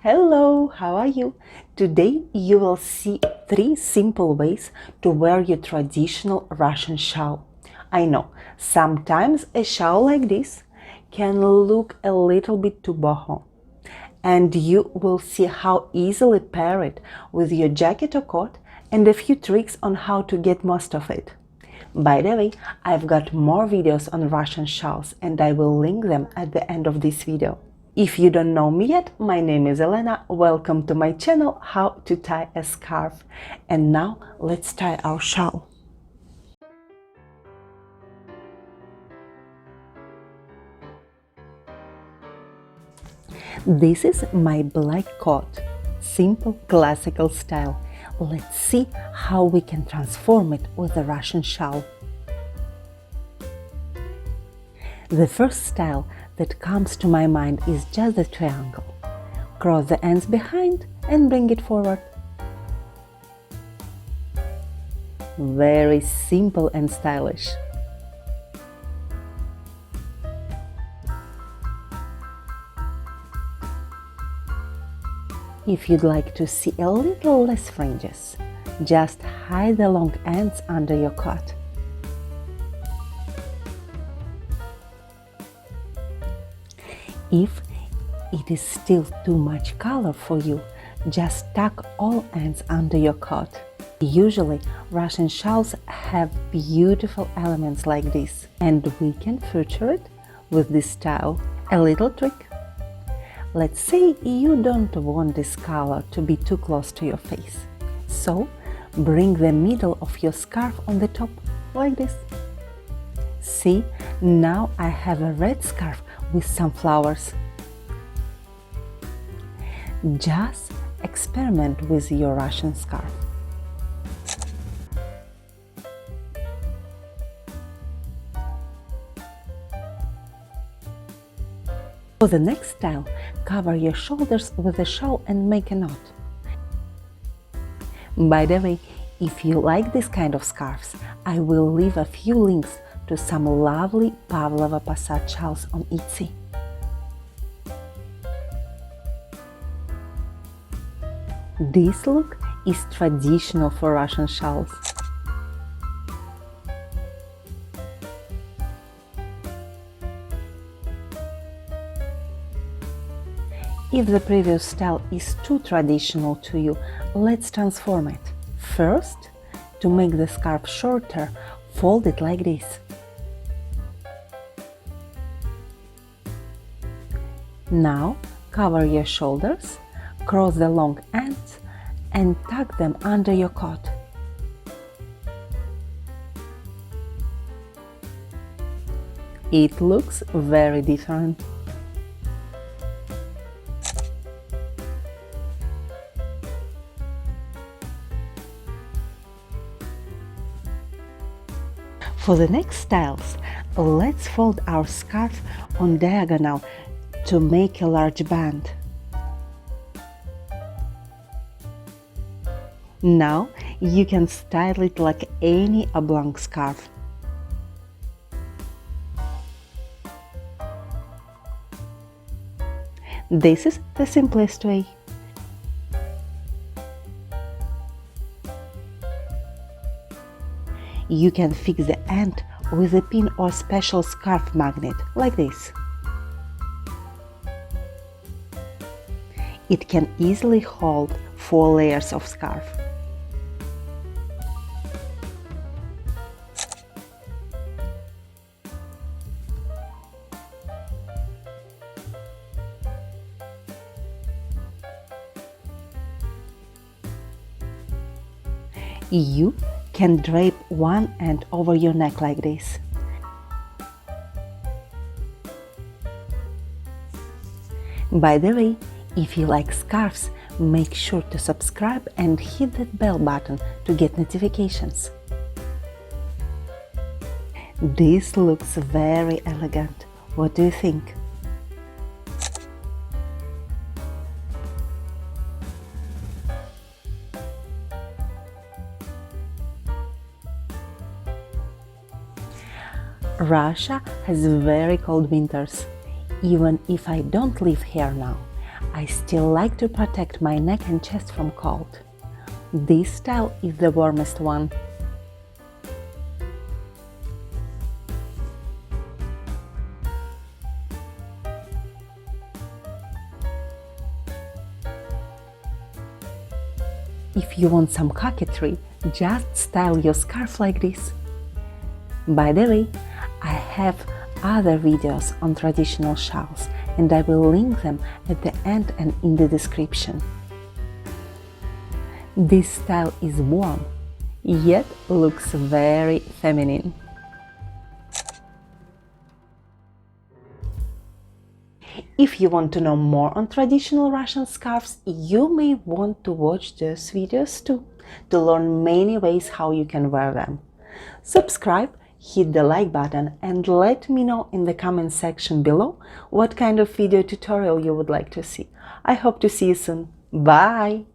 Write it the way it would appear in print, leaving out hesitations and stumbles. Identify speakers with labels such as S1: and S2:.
S1: Hello, how are you? Today you will see 3 simple ways to wear your traditional Russian shawl. I know, sometimes a shawl like this can look a little bit too boho. And you will see how easily pair it with your jacket or coat and a few tricks on how to get most of it. By the way, I've got more videos on Russian shawls and I will link them at the end of this video. If you don't know me yet, my name is Elena. Welcome to my channel How to Tie a Scarf. And now let's tie our shawl. This is my black coat. Simple classical style. Let's see how we can transform it with a Russian shawl. The first style that comes to my mind is just a triangle. Cross the ends behind and bring it forward. Very simple and stylish. If you'd like to see a little less fringes, just hide the long ends under your coat. If it is still too much color for you, just tuck all ends under your coat. Usually, Russian shawls have beautiful elements like this, and we can feature it with this style. A little trick. Let's say you don't want this color to be too close to your face. So, bring the middle of your scarf on the top, like this. See, now I have a red scarf with some flowers. Just experiment with your Russian scarf. For the next style, cover your shoulders with a shawl and make a knot. By the way, if you like this kind of scarves, I will leave a few links to some lovely Pavlovo Posad Shawls on Etsy. This look is traditional for Russian shawls. If the previous style is too traditional to you, let's transform it. First, to make the scarf shorter, fold it like this. Now, cover your shoulders, cross the long ends and tuck them under your coat. It looks very different. For the next styles, let's fold our scarf on diagonal to make a large band. Now you can style it like any oblong scarf. This is the simplest way. You can fix the end with a pin or special scarf magnet, like this. It can easily hold 4 layers of scarf. You can drape one end over your neck like this. By the way, if you like scarves, make sure to subscribe and hit that bell button to get notifications. This looks very elegant. What do you think? Russia has very cold winters. Even if I don't live here now, I still like to protect my neck and chest from cold. This style is the warmest one. If you want some coquetry, just style your scarf like this. By the way, I have other videos on traditional shawls, and I will link them at the end and in the description. This style is warm, yet looks very feminine. If you want to know more on traditional Russian scarves, you may want to watch those videos too, to learn many ways how you can wear them. Subscribe, hit the like button, and let me know in the comment section below what kind of video tutorial you would like to see. I hope to see you soon. Bye!